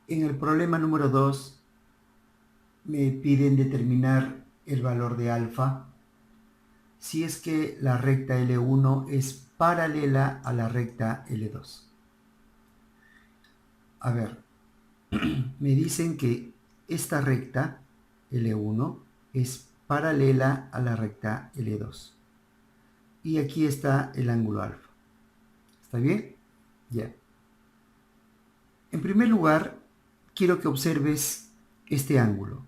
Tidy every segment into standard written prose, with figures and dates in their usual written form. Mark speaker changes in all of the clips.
Speaker 1: En el problema número 2 me piden determinar el valor de alfa si es que la recta L1 es paralela a la recta L2. A ver, me dicen que esta recta L1 es paralela a la recta L2. Y aquí está el ángulo alfa. ¿Está bien? Ya. En primer lugar, quiero que observes este ángulo.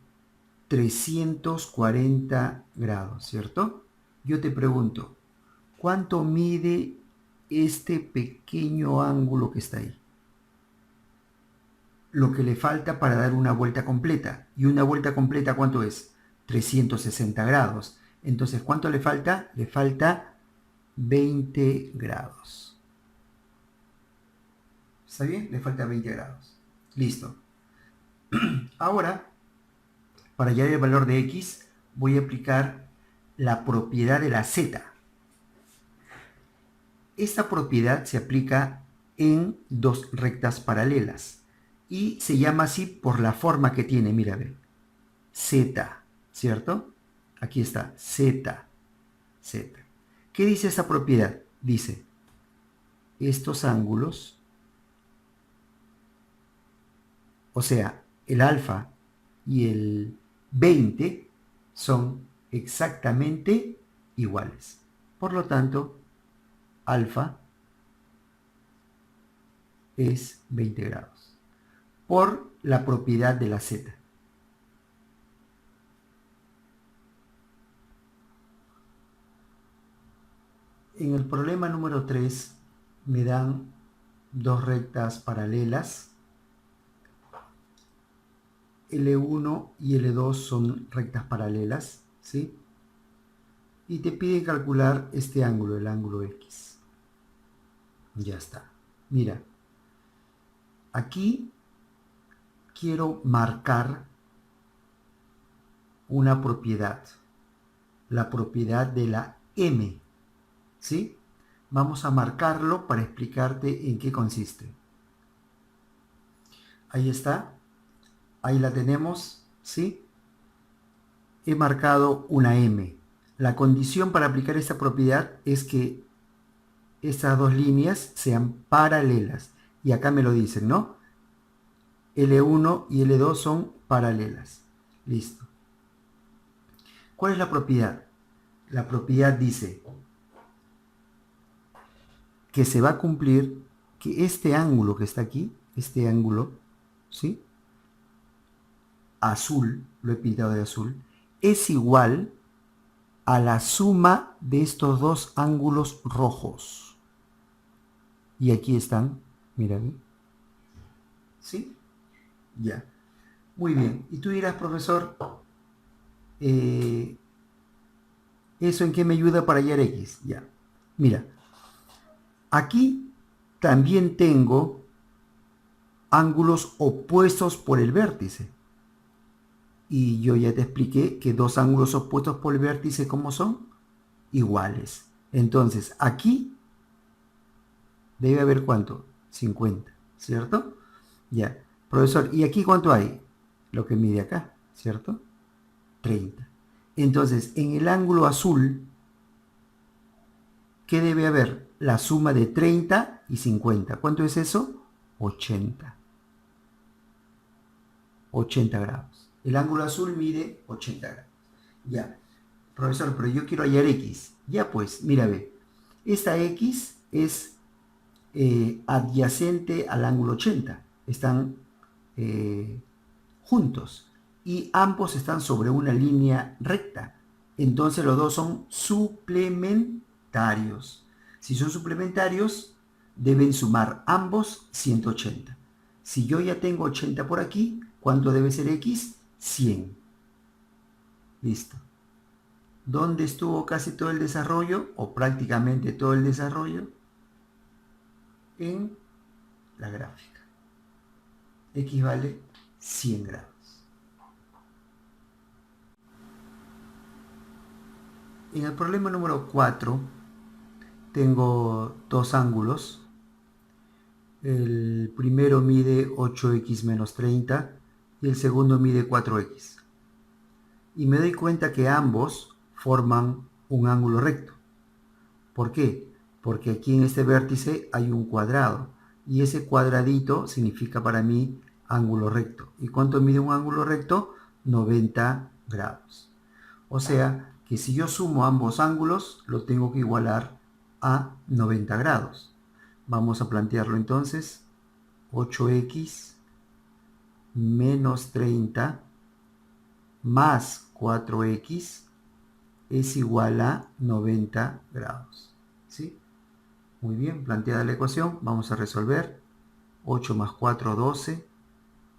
Speaker 1: 340 grados, ¿cierto? Yo te pregunto, ¿cuánto mide este pequeño ángulo que está ahí? Lo que le falta para dar una vuelta completa. ¿Y una vuelta completa cuánto es? 360 grados. Entonces, ¿cuánto le falta? Le falta 20 grados. ¿Está bien? Le falta 20 grados. Listo. Ahora, para hallar el valor de x, voy a aplicar la propiedad de la z. Esta propiedad se aplica en dos rectas paralelas y se llama así por la forma que tiene, mira, ve, z, ¿cierto? Aquí está, z, z. ¿Qué dice esta propiedad? Dice, estos ángulos, o sea, el alfa y el 20 son exactamente iguales. Por lo tanto, alfa es 20 grados por la propiedad de la z. En el problema número 3 me dan dos rectas paralelas. L1 y L2 son rectas paralelas, ¿sí? Y te piden calcular este ángulo, el ángulo X. Ya está. Mira, aquí quiero marcar una propiedad, la propiedad de la M, ¿sí? Vamos a marcarlo para explicarte en qué consiste. Ahí está, ahí la tenemos, ¿sí? He marcado una M. La condición para aplicar esta propiedad es que estas dos líneas sean paralelas. Y acá me lo dicen, ¿no? L1 y L2 son paralelas. Listo. ¿Cuál es la propiedad? La propiedad dice que se va a cumplir que este ángulo que está aquí, este ángulo, ¿sí? Azul, lo he pintado de azul, es igual a la suma de estos dos ángulos rojos. Y aquí están, mira, ¿sí? Ya. Muy bien. Y tú dirás, profesor, ¿eso en qué me ayuda para hallar X? Ya. Mira, aquí también tengo ángulos opuestos por el vértice. Y yo ya te expliqué que dos ángulos opuestos por el vértice, ¿cómo son? Iguales. Entonces, aquí debe haber ¿cuánto? 50, ¿cierto? Ya. Profesor, ¿y aquí cuánto hay? Lo que mide acá, ¿cierto? 30. Entonces, en el ángulo azul, ¿qué debe haber? La suma de 30 y 50. ¿Cuánto es eso? 80. 80 grados. El ángulo azul mide 80 grados. Ya. Profesor, pero yo quiero hallar X. Ya pues, mira, ve. Esta X es adyacente al ángulo 80. Están juntos. Y ambos están sobre una línea recta. Entonces los dos son suplementarios. Si son suplementarios, deben sumar ambos 180. Si yo ya tengo 80 por aquí, ¿cuánto debe ser X? 100. Listo. ¿Dónde estuvo casi todo el desarrollo? O prácticamente todo el desarrollo. En la gráfica. X vale 100 grados. En el problema número 4 tengo dos ángulos El primero mide 8x menos 30 y el segundo mide 4x. Y me doy cuenta que ambos forman un ángulo recto. ¿Por qué? Porque aquí en este vértice hay un cuadrado y ese cuadradito significa para mí ángulo recto. ¿Y cuánto mide un ángulo recto? 90 grados. O sea que si yo sumo ambos ángulos, lo tengo que igualar a 90 grados. Vamos a plantearlo entonces. 8x menos 30 más 4x es igual a 90 grados. ¿Sí? Muy bien, planteada la ecuación, vamos a resolver. 8 más 4, 12.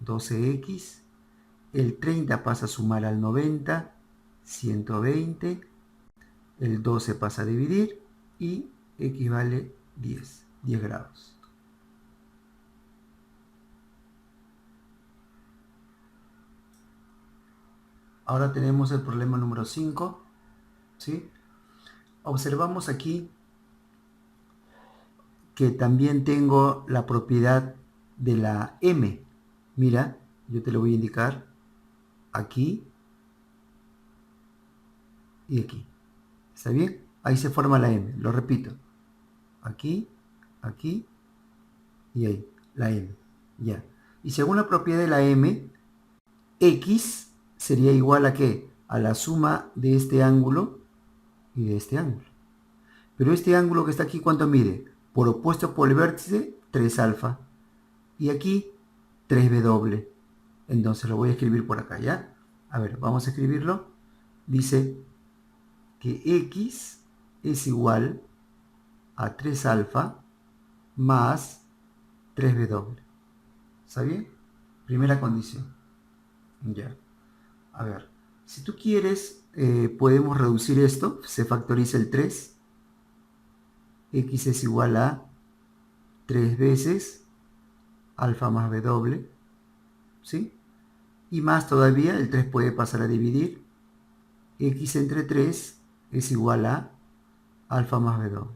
Speaker 1: 12x. El 30 pasa a sumar al 90. 120. El 12 pasa a dividir y x vale 10. 10 grados. Ahora tenemos el problema número 5. ¿Sí? Observamos aquí que también tengo la propiedad de la m. Mira, yo te lo voy a indicar aquí y aquí. ¿Está bien? Ahí se forma la m, lo repito. Aquí, aquí y ahí, la m. Ya. Y según la propiedad de la m, x sería igual a ¿qué? A la suma de este ángulo y de este ángulo. Pero este ángulo que está aquí, ¿cuánto mide? Por opuesto por el vértice, 3 alfa. Y aquí, 3w. Entonces lo voy a escribir por acá, ¿ya? A ver, vamos a escribirlo. Dice que x es igual a 3 alfa más 3w. ¿Está bien? Primera condición. Ya. A ver, si tú quieres, podemos reducir esto. Se factoriza el 3. X es igual a 3 veces alfa más w. ¿Sí? Y más todavía, el 3 puede pasar a dividir. X entre 3 es igual a alfa más w.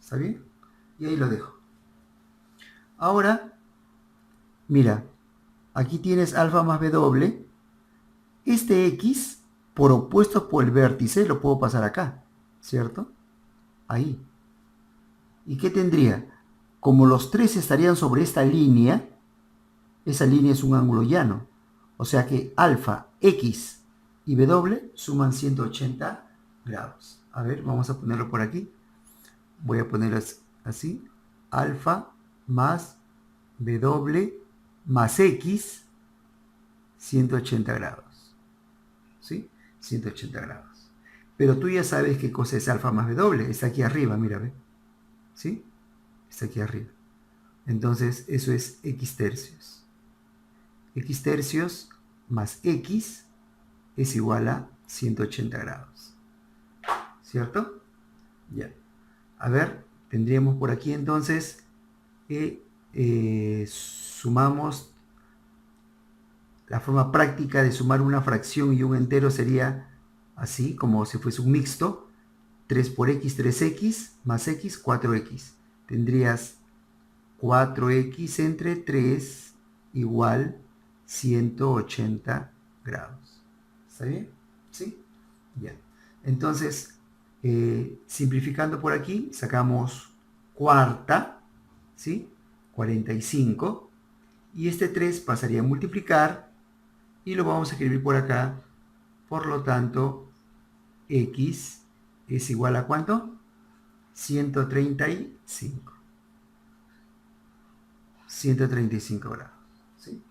Speaker 1: ¿Está bien? Y ahí lo dejo. Ahora, mira, aquí tienes alfa más w. Este x, por opuesto por el vértice, lo puedo pasar acá, ¿cierto? Ahí. ¿Y qué tendría? Como los tres estarían sobre esta línea, esa línea es un ángulo llano. O sea que alfa, x y w suman 180 grados. A ver, vamos a ponerlo por aquí. Voy a ponerlo así. Alfa más w más x, 180 grados. ¿Sí? 180 grados. Pero tú ya sabes qué cosa es alfa más w. Está aquí arriba, mira, ve. ¿Sí? Está aquí arriba. Entonces, eso es x tercios. X tercios más x es igual a 180 grados. ¿Cierto? Ya. A ver, tendríamos por aquí entonces sumamos. La forma práctica de sumar una fracción y un entero sería así, como si fuese un mixto. 3 por x, 3x, más x, 4x. Tendrías 4x entre 3 igual 180 grados. ¿Está bien? ¿Sí? Bien. Entonces, simplificando por aquí, sacamos cuarta, ¿sí? 45. Y este 3 pasaría a multiplicar y lo vamos a escribir por acá. Por lo tanto, x es igual a ¿cuánto? 135. 135 grados. ¿Sí?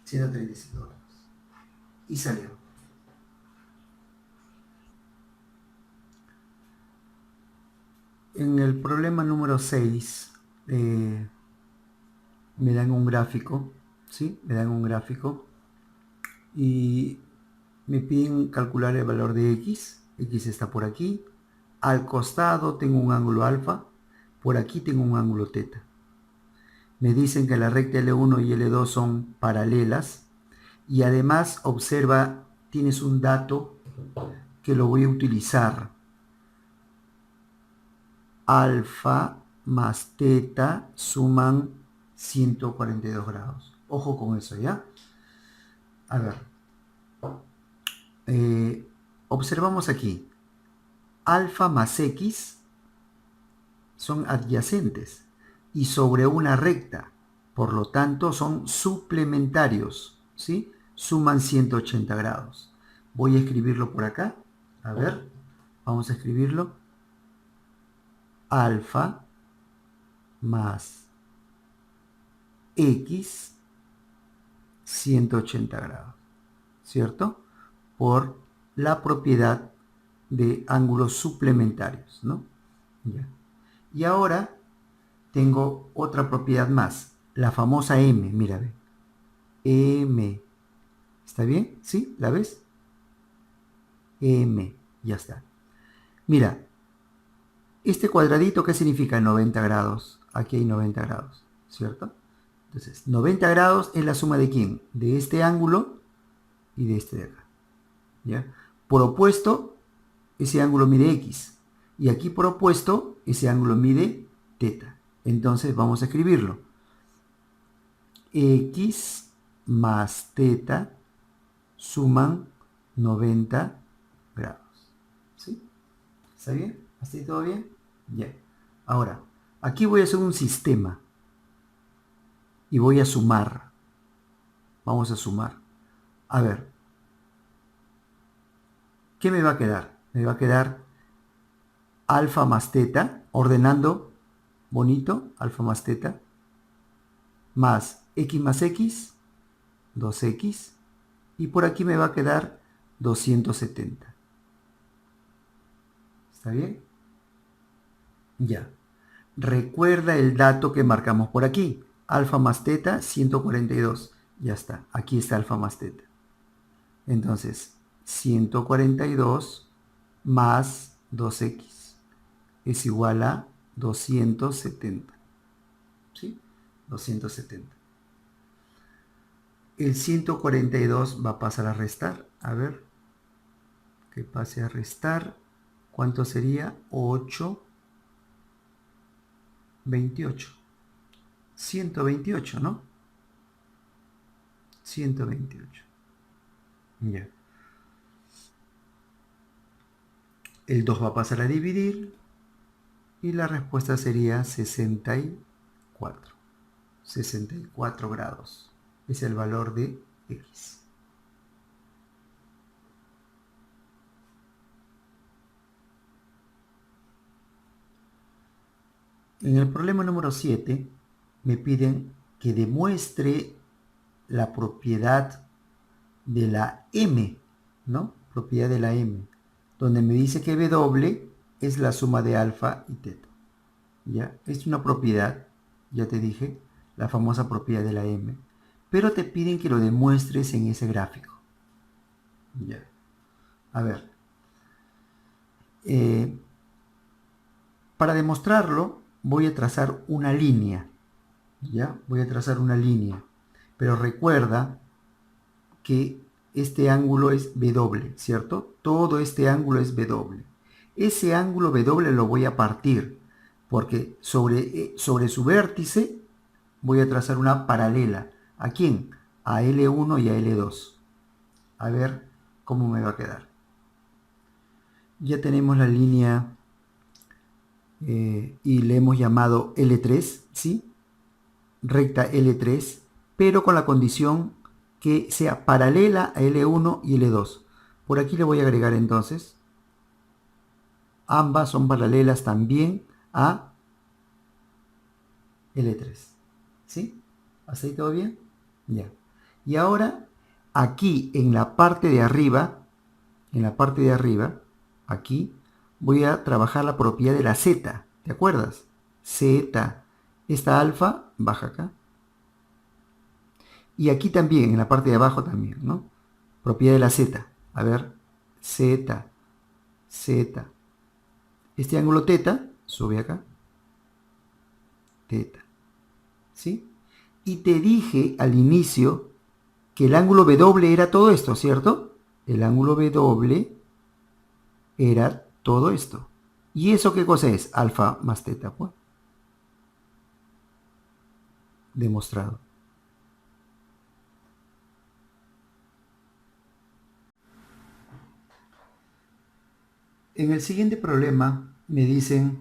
Speaker 1: 135 grados. Y salió. En el problema número 6 me dan un gráfico, ¿sí? Me dan un gráfico y me piden calcular el valor de x. X está por aquí. Al costado tengo un ángulo alfa. Por aquí tengo un ángulo teta. Me dicen que la recta L1 y L2 son paralelas. Y además, observa, tienes un dato que lo voy a utilizar. Alfa más teta suman 142 grados. Ojo con eso, ¿ya? A ver. Observamos aquí. Alfa más X son adyacentes y sobre una recta. Por lo tanto, son suplementarios, ¿sí? Suman 180 grados. Voy a escribirlo por acá. A ver, vamos a escribirlo. Alfa más X 180 grados, ¿cierto? Por la propiedad de ángulos suplementarios, ¿no? Ya. Y ahora tengo otra propiedad más, la famosa M, mira, ve. M. ¿Está bien? ¿Sí? ¿La ves? M. Ya está. Mira, este cuadradito, ¿qué significa 90 grados? Aquí hay 90 grados, ¿cierto? Entonces, 90 grados es la suma de ¿quién? De este ángulo y de este de acá, ¿ya? Por opuesto, ese ángulo mide X. Y aquí por opuesto, ese ángulo mide teta. Entonces, vamos a escribirlo. X más teta suman 90 grados. ¿Sí? ¿Está bien? ¿Hasta ahí todo bien? Ya. Ahora, aquí voy a hacer un sistema. Y voy a sumar. Vamos a sumar. A ver. ¿Qué me va a quedar? Me va a quedar alfa más teta, ordenando bonito, alfa más teta, más x, 2x, y por aquí me va a quedar 270. ¿Está bien? Ya. Recuerda el dato que marcamos por aquí. Alfa más teta, 142. Ya está. Aquí está alfa más teta. Entonces, 142 más 2x es igual a 270. ¿Sí? 270. El 142 va a pasar a restar. A ver. Que pase a restar. ¿Cuánto sería? 8, 28. 128, ¿no? 128. Ya. El 2 va a pasar a dividir y la respuesta sería 64. 64 grados es el valor de X. En el problema número 7 me piden que demuestre la propiedad de la M, ¿no? Propiedad de la M, donde me dice que W es la suma de alfa y teta. ¿Ya? Es una propiedad, ya te dije, la famosa propiedad de la M, pero te piden que lo demuestres en ese gráfico. Ya. A ver. Para demostrarlo, voy a trazar una línea. ¿Ya? Voy a trazar una línea. Pero recuerda que este ángulo es W, ¿cierto? Todo este ángulo es W. Ese ángulo W lo voy a partir, porque sobre su vértice voy a trazar una paralela. ¿A quién? A L1 y a L2. A ver cómo me va a quedar. Ya tenemos la línea y le hemos llamado L3, ¿sí? Recta L3, pero con la condición que sea paralela a L1 y L2. Por aquí le voy a agregar entonces. Ambas son paralelas también a L3. ¿Sí? ¿Hasta ahí todo bien? Ya. Y ahora, aquí en la parte de arriba, aquí, voy a trabajar la propiedad de la Z. ¿Te acuerdas? Z. Esta alfa baja acá. Y aquí también, en la parte de abajo también, ¿no? Propiedad de la Z. A ver, Z, Z. Este ángulo teta sube acá. Teta. ¿Sí? Y te dije al inicio que el ángulo W era todo esto, ¿cierto? El ángulo W era todo esto. ¿Y eso qué cosa es? Alfa más teta, pues. demostrado. En el siguiente problema me dicen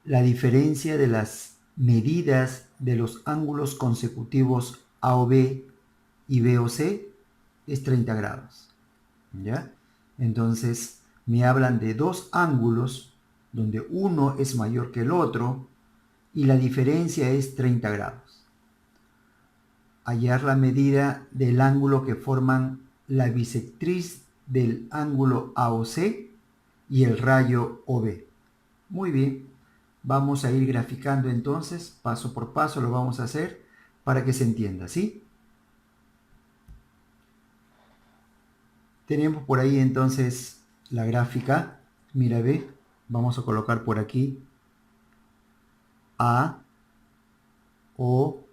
Speaker 1: la diferencia de las medidas de los ángulos consecutivos A o B y B o C es 30 grados. ¿Ya? Entonces me hablan de dos ángulos donde uno es mayor que el otro y la diferencia es 30 grados. Hallar la medida del ángulo que forman la bisectriz del ángulo AOC y el rayo OB. Muy bien, vamos a ir graficando entonces, paso por paso lo vamos a hacer para que se entienda, ¿sí? Tenemos por ahí entonces la gráfica, mira, ve, vamos a colocar por aquí A, O,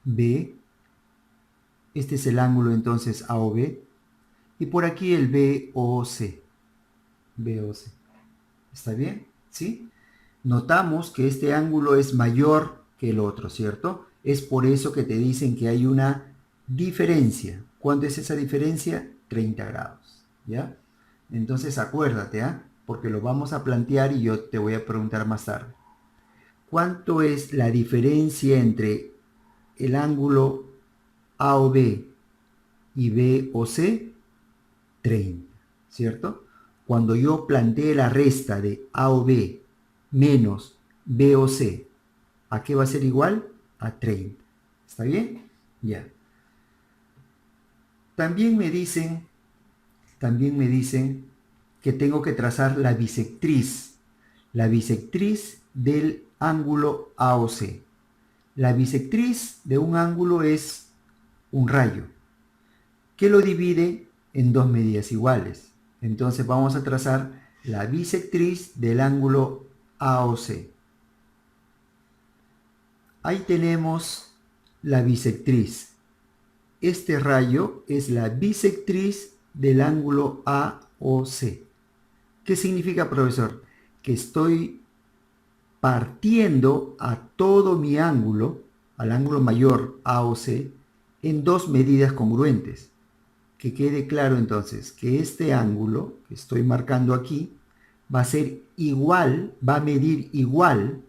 Speaker 1: B, este es el ángulo entonces AOB, y por aquí el BOC, BOC, ¿está bien? ¿Sí? Notamos que este ángulo es mayor que el otro, ¿cierto? Es por eso que te dicen que hay una diferencia. ¿Cuánto es esa diferencia? 30 grados, ¿ya? Entonces acuérdate, ¿ah? Porque lo vamos a plantear y yo te voy a preguntar más tarde. ¿Cuánto es la diferencia entre el ángulo AOB y BOC? 30, ¿cierto? Cuando yo planteé la resta de AOB menos BOC, ¿a qué va a ser igual? A 30. ¿Está bien? Ya. También me dicen que tengo que trazar la bisectriz del ángulo AOC. La bisectriz de un ángulo es un rayo que lo divide en dos medidas iguales. Entonces vamos a trazar la bisectriz del ángulo AOC. Ahí tenemos la bisectriz. Este rayo es la bisectriz del ángulo AOC. ¿Qué significa, profesor? Que estoy partiendo a todo mi ángulo, al ángulo mayor AOC, en dos medidas congruentes. Que quede claro entonces que este ángulo que estoy marcando aquí va a ser igual, va a medir igual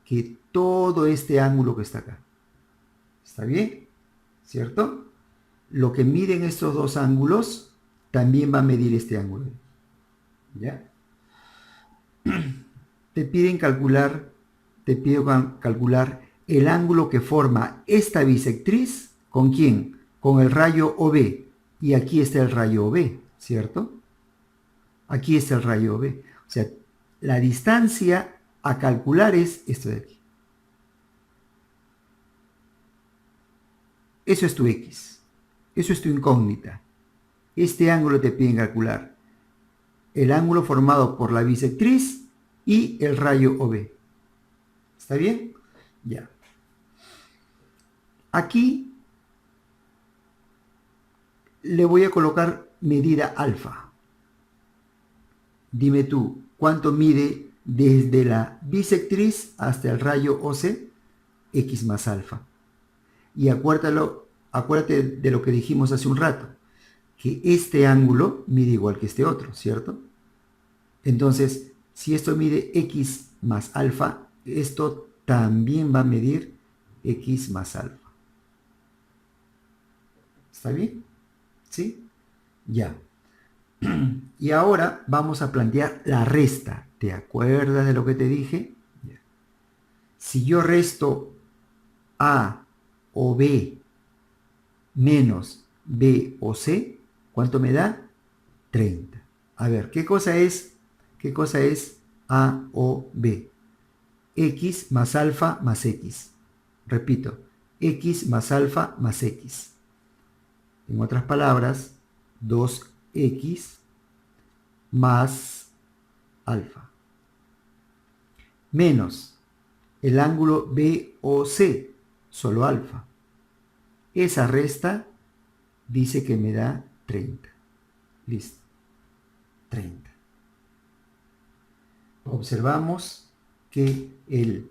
Speaker 1: que todo este ángulo que está acá. ¿Está bien? ¿Cierto? Lo que miden estos dos ángulos también va a medir este ángulo. ¿Ya? Te piden calcular, te pido calcular el ángulo que forma esta bisectriz, ¿con quién? Con el rayo OB. Y aquí está el rayo OB, ¿cierto? Aquí está el rayo OB. O sea, la distancia a calcular es esto de aquí. Eso es tu X. Eso es tu incógnita. Este ángulo te piden calcular. El ángulo formado por la bisectriz y el rayo OB. ¿Está bien? Ya. Aquí le voy a colocar medida alfa. Dime tú, ¿cuánto mide desde la bisectriz hasta el rayo OC? X más alfa. Y acuérdate de lo que dijimos hace un rato, que este ángulo mide igual que este otro, ¿cierto? Entonces, si esto mide X más alfa, esto también va a medir X más alfa. ¿Está bien? ¿Sí? Ya. Y ahora vamos a plantear la resta. ¿Te acuerdas de lo que te dije? Ya. Si yo resto A o B menos B o C, ¿cuánto me da? 30. A ver, ¿qué cosa es A o B? X más alfa más X. Repito, X más alfa más X. En otras palabras, 2X más alfa. Menos el ángulo BOC, solo alfa. Esa resta dice que me da 30. Listo. 30. Observamos que el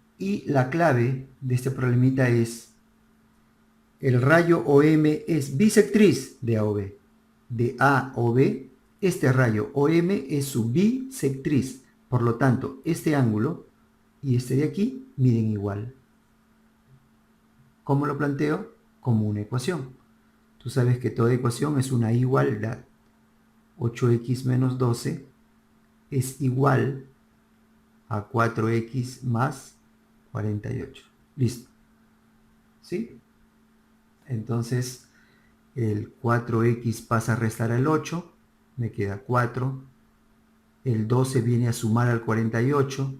Speaker 1: Y la clave de este problemita es, el rayo OM es bisectriz de A o B. De A o B, este rayo OM es su bisectriz. Por lo tanto, este ángulo y este de aquí miden igual. ¿Cómo lo planteo? Como una ecuación. Tú sabes que toda ecuación es una igualdad. 8x menos 12 es igual a 4x más 48. Listo. ¿Sí? Entonces, el 4x pasa a restar al 8, me queda 4. El 12 viene a sumar al 48,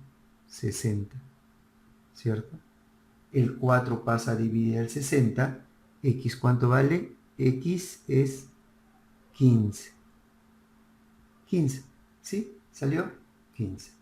Speaker 1: 60. ¿Cierto? El 4 pasa a dividir al 60. X, ¿cuánto vale? X es 15. 15. ¿Sí? ¿Salió? 15.